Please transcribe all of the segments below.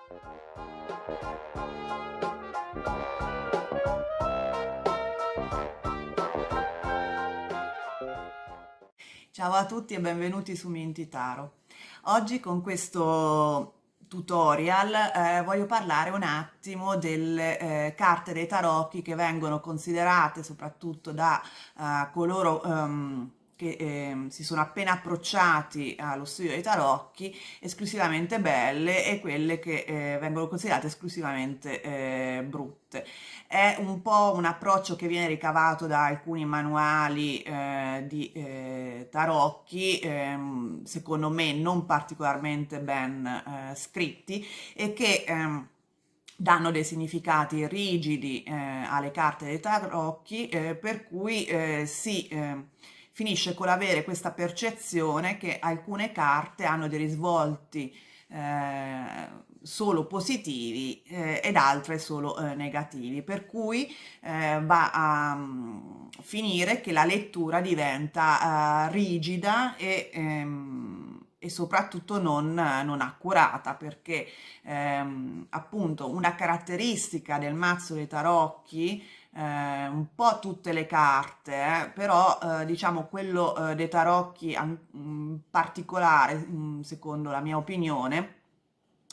Ciao a tutti e benvenuti su Minty Taro. Oggi con questo tutorial voglio parlare un attimo delle carte dei tarocchi che vengono considerate soprattutto da coloro che si sono appena approcciati allo studio dei tarocchi esclusivamente belle e quelle che vengono considerate esclusivamente brutte. È un po' un approccio che viene ricavato da alcuni manuali di tarocchi, secondo me non particolarmente ben scritti e che danno dei significati rigidi alle carte dei tarocchi, per cui si finisce con l'avere questa percezione che alcune carte hanno dei risvolti solo positivi ed altre solo negativi, per cui va a finire che la lettura diventa rigida e soprattutto non accurata, perché appunto una caratteristica del mazzo dei tarocchi, un po' tutte le carte, però diciamo quello dei tarocchi in particolare, secondo la mia opinione,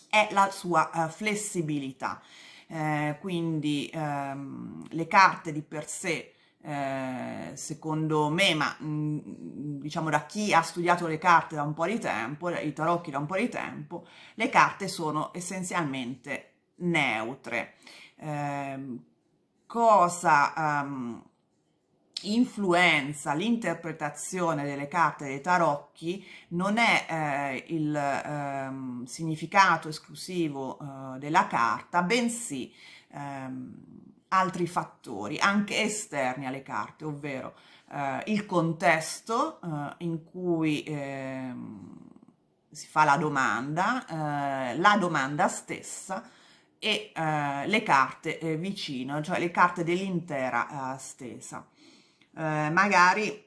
è la sua flessibilità. Quindi le carte di per sé, secondo me, ma diciamo da chi ha studiato le carte da un po' di tempo, i tarocchi da un po' di tempo, le carte sono essenzialmente neutre. Cosa influenza l'interpretazione delle carte dei tarocchi non è il significato esclusivo della carta, bensì altri fattori, anche esterni alle carte, ovvero il contesto in cui si fa la domanda stessa e le carte vicino, cioè le carte dell'intera stesa. Magari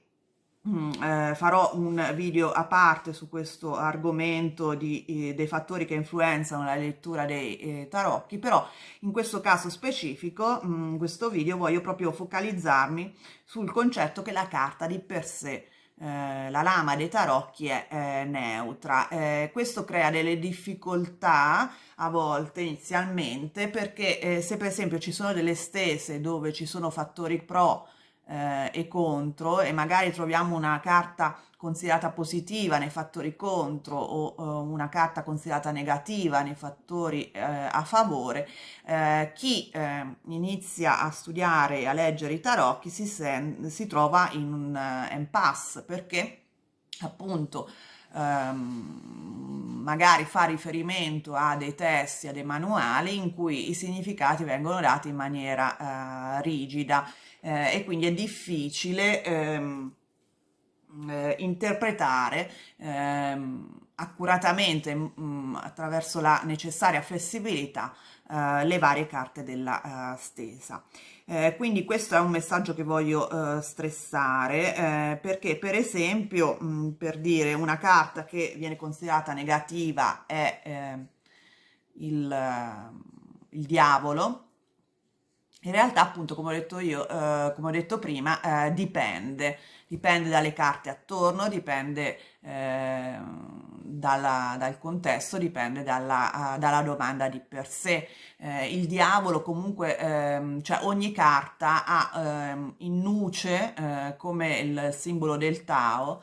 farò un video a parte su questo argomento dei fattori che influenzano la lettura dei tarocchi, però in questo caso specifico, in questo video voglio proprio focalizzarmi sul concetto che la carta di per sé, la lama dei tarocchi è neutra. Questo crea delle difficoltà a volte inizialmente, perché se per esempio ci sono delle stese dove ci sono fattori pro e contro, e magari troviamo una carta considerata positiva nei fattori contro o una carta considerata negativa nei fattori a favore, chi inizia a studiare e a leggere i tarocchi si trova in un impasse, perché appunto magari fa riferimento a dei testi, a dei manuali in cui i significati vengono dati in maniera rigida, e quindi è difficile interpretare accuratamente, attraverso la necessaria flessibilità, le varie carte della stesa. Quindi questo è un messaggio che voglio stressare, perché per esempio, per dire, una carta che viene considerata negativa è il diavolo. In realtà, appunto, come ho detto io, come ho detto prima, dipende dalle carte attorno, dipende dal contesto, dipende dalla domanda di per sé. Il diavolo comunque, cioè ogni carta ha in nuce, come il simbolo del Tao,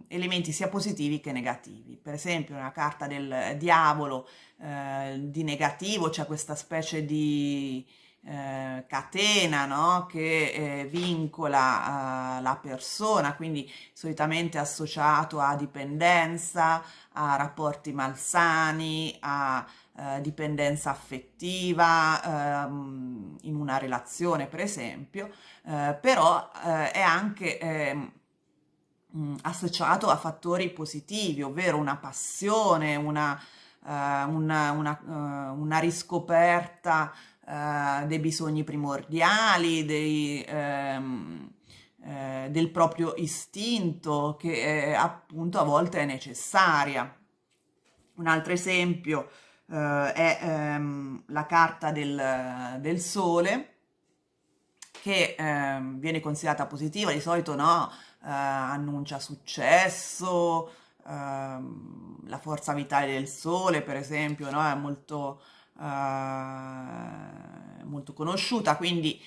elementi sia positivi che negativi. Per esempio, una carta del diavolo di negativo c'è questa specie di catena, no? Che vincola la persona, quindi solitamente associato a dipendenza, a rapporti malsani, a dipendenza affettiva in una relazione, per esempio, però è anche associato a fattori positivi, ovvero una passione, una riscoperta dei bisogni primordiali, del proprio istinto, che appunto a volte è necessaria. Un altro esempio è la carta del sole, che viene considerata positiva, di solito no, annuncia successo, la forza vitale del sole, per esempio, no, è molto conosciuta, quindi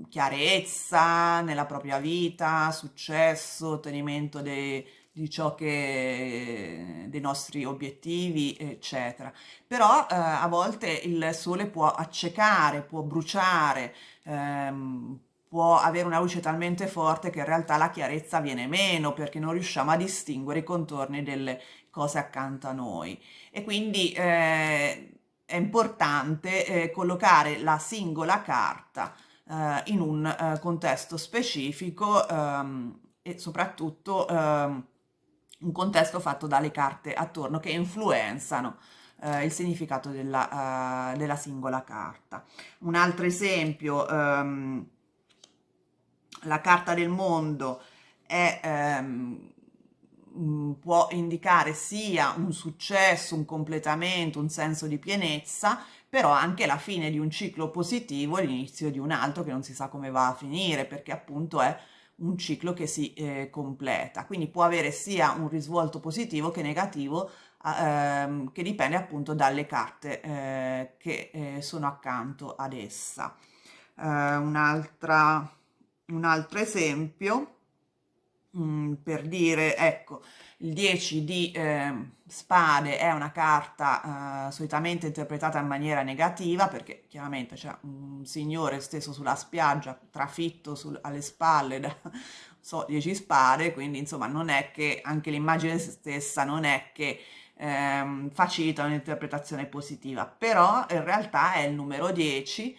chiarezza nella propria vita, successo, ottenimento di ciò che dei nostri obiettivi, eccetera. Però a volte il sole può accecare, può bruciare, può avere una luce talmente forte che in realtà la chiarezza viene meno perché non riusciamo a distinguere i contorni delle cose accanto a noi. E quindi è importante collocare la singola carta in un contesto specifico, e soprattutto un contesto fatto dalle carte attorno che influenzano il significato della singola carta. Un altro esempio, la carta del mondo può indicare sia un successo, un completamento, un senso di pienezza, però anche la fine di un ciclo positivo e l'inizio di un altro che non si sa come va a finire, perché appunto è un ciclo che si completa. Quindi può avere sia un risvolto positivo che negativo, che dipende appunto dalle carte che sono accanto ad essa. Un altro esempio, per dire, ecco, il 10 di spade è una carta solitamente interpretata in maniera negativa perché chiaramente c'è un signore steso sulla spiaggia, trafitto alle spalle da so, 10 spade, quindi insomma non è che anche l'immagine stessa non è che facilita un'interpretazione positiva, però in realtà è il numero 10,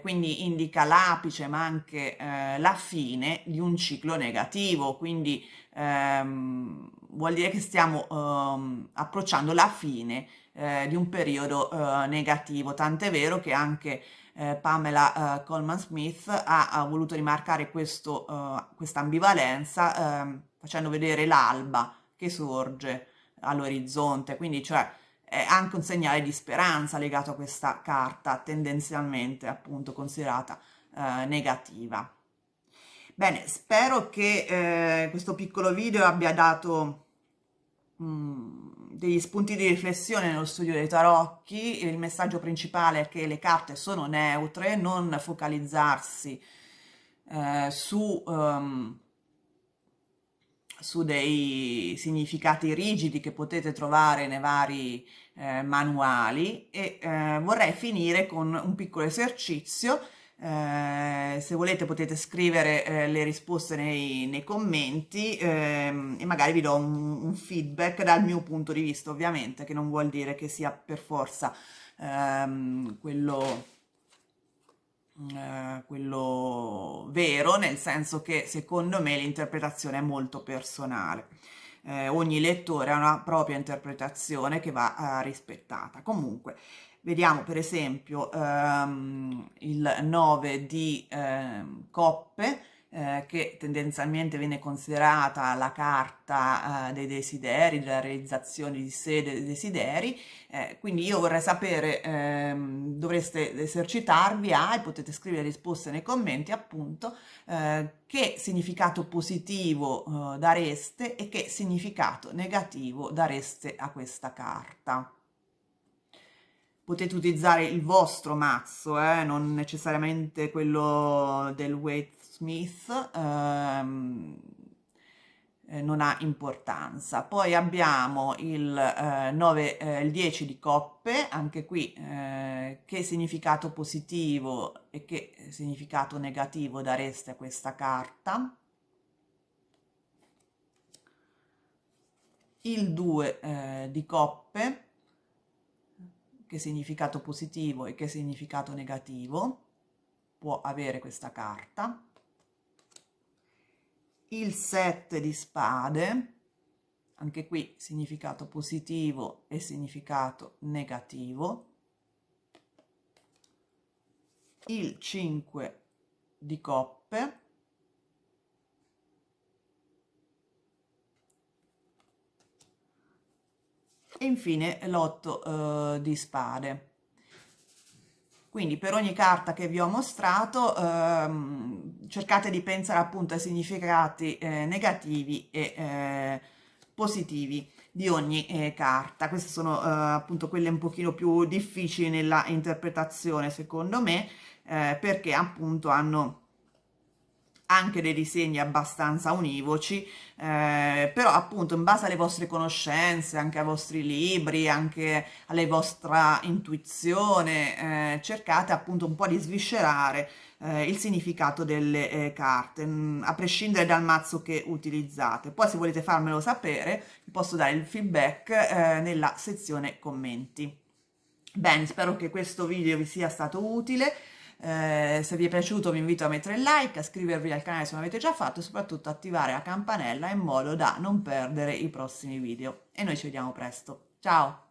quindi indica l'apice ma anche la fine di un ciclo negativo, quindi vuol dire che stiamo approcciando la fine di un periodo negativo, tant'è vero che anche Pamela Coleman Smith ha voluto rimarcare questa ambivalenza facendo vedere l'alba che sorge all'orizzonte, quindi cioè è anche un segnale di speranza legato a questa carta, tendenzialmente appunto considerata negativa. Bene, spero che questo piccolo video abbia dato degli spunti di riflessione nello studio dei tarocchi. Il messaggio principale è che le carte sono neutre, non focalizzarsi su dei significati rigidi che potete trovare nei vari manuali, e vorrei finire con un piccolo esercizio. Se volete potete scrivere le risposte nei commenti, e magari vi do un feedback dal mio punto di vista, ovviamente, che non vuol dire che sia per forza quello vero, nel senso che secondo me l'interpretazione è molto personale. Ogni lettore ha una propria interpretazione che va rispettata. Comunque, vediamo per esempio il 9 di coppe, che tendenzialmente viene considerata la carta dei desideri, della realizzazione di sé dei desideri. Quindi io vorrei sapere, dovreste esercitarvi e potete scrivere risposte nei commenti appunto, che significato positivo dareste e che significato negativo dareste a questa carta. Potete utilizzare il vostro mazzo, non necessariamente quello del Waite Smith, non ha importanza. Poi abbiamo il 10 di coppe, anche qui che significato positivo e che significato negativo dareste a questa carta. Il 2 di coppe, che significato positivo e che significato negativo può avere questa carta. Il 7 di spade, anche qui significato positivo e significato negativo. Il 5 di coppe, e infine l'8 di spade. Quindi per ogni carta che vi ho mostrato cercate di pensare appunto ai significati negativi e positivi di ogni carta. Queste sono appunto quelle un pochino più difficili nella interpretazione secondo me, perché appunto hanno anche dei disegni abbastanza univoci, però appunto in base alle vostre conoscenze, anche ai vostri libri, anche alla vostra intuizione, cercate appunto un po' di sviscerare il significato delle carte, a prescindere dal mazzo che utilizzate. Poi se volete farmelo sapere, vi posso dare il feedback nella sezione commenti. Bene, spero che questo video vi sia stato utile. Se vi è piaciuto vi invito a mettere il like, a iscrivervi al canale se non l'avete già fatto e soprattutto attivare la campanella in modo da non perdere i prossimi video. E noi ci vediamo presto. Ciao!